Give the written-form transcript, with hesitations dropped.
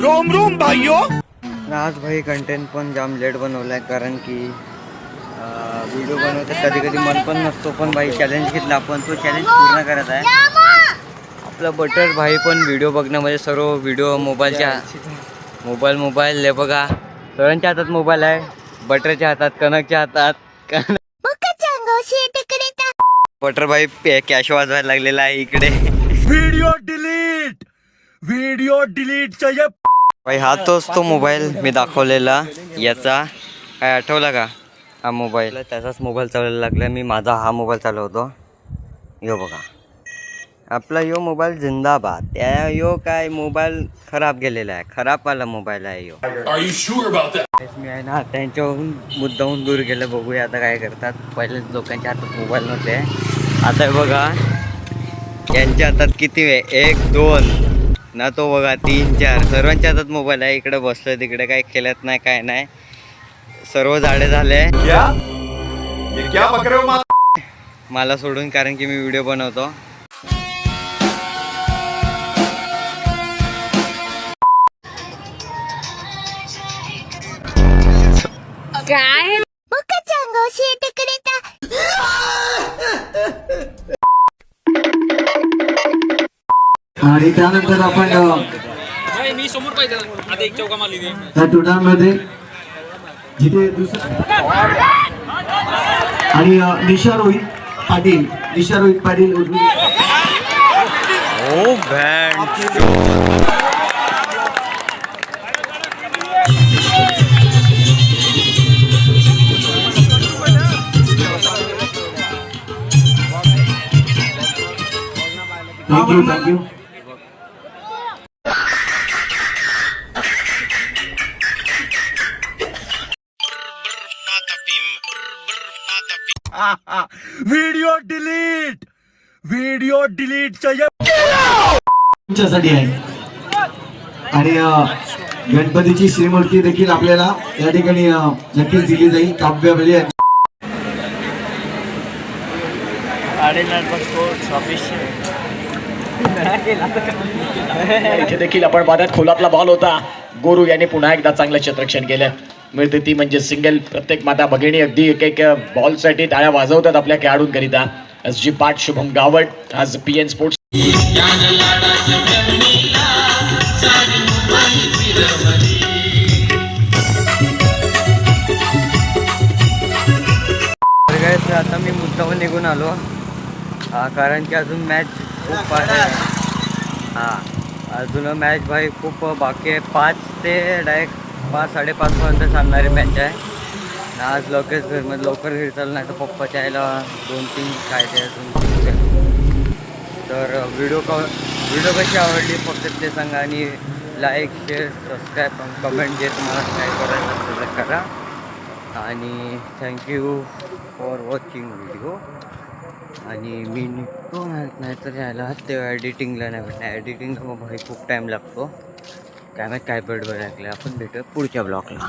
Rome Rome भाइयों। आज भाई कंटेंट पण जाम लेट बनवलाय कारण की व्हिडिओ बनवते कधी कधी मन पण नसतो, पण भाई चॅलेंज घेतला आपण, तो चॅलेंज पूर्ण करत आहे आपला बटर भाई. पण व्हिडिओ बघण्यामध्ये सर्व व्हिडिओ मोबाईल ले बघा, सर्वांच्या हातात मोबाईल आहे. बटरच्या हातात, कनकच्या हातात. बटर भाई कॅश वाजवायला लागलेला आहे इकडे. वीडियो डिलीट चाहिए भाई. हा तोच तो मोबाईल मी दाखवलेला याचा, काय आठवला का? हा मोबाईल त्याचाच मोबाईल चालवायला लागला मी. माझा हा मोबाईल चालवतो. यो बघा आपला यो मोबाईल जिंदाबाद. त्या यो काय मोबाईल खराब गेलेला आहे, खराबवाला मोबाईल आहे यो. मी आहे ना त्यांच्यावरून मुद्दाहून दूर गेलं. बघूया आता काय करतात. पहिले लोकांच्या हातात मोबाईल नव्हते, आता बघा यांच्या हातात किती आहे, 1 2 ना तो बघा 3 4 सर्वांच्या हातात मोबाईल आहे. इकडे बसलं, तिकडे काय खेळत नाही, काय नाही, सर्व जाडे झाले मला सोडून, कारण की मी व्हिडिओ बनवतो. काय आणि त्यानंतर आपण त्या टुर्नामेंटमध्ये जिथे आणि निशा रोहित पाटील ओ बँड. थँक्यू. वीडियो डिलीट चाहिए तुमच्यासाठी आहे. आणि गणपतीची श्रीमूर्ती देखील आपल्याला या ठिकाणी नक्कीच दिली जाईल. काव्यावली इथे देखील आपण बादात खोलातला बॉल होता. गोरू यांनी पुन्हा एकदा चांगलं क्षेत्ररक्षण केलं. मिळते ती म्हणजे सिंगल. प्रत्येक माता भगिनी अगदी एक बॉलसाठी टाळ्या वाजवतात आपल्या खेळाडूंकरिता. SG पाट, शुभम गावट आज PN स्पोर्ट्स. आता मी मुद्दाहून निघून आलो कारण की अजून मॅच खूप आहे. अजून मॅच भाई खूप बाकी आहे. 5 ते डायरेक्ट 5-5:30 पर्यंत चालणारी मॅच आहे. आज लवकर घरी चाललं, नाही तर पप्पाच्या यायला 2-3 काय ते अजून. तर व्हिडिओ कशी आवडली फक्त ते सांगा, आणि लाईक, शेअर, सबस्क्राईब, कमेंट जे तुम्हाला काय करायचं असेल तर करा. आणि थँक्यू फॉर वॉचिंग व्हिडिओ. आणि मी निघतो, नाही तर यायला तेव्हा एडिटिंगला नाही भेटणार. एडिटिंगला मग भाई खूप टाईम लागतो. काय माहीत काय बडबड ऐकलं. आपण भेटूया पुढच्या ब्लॉगला.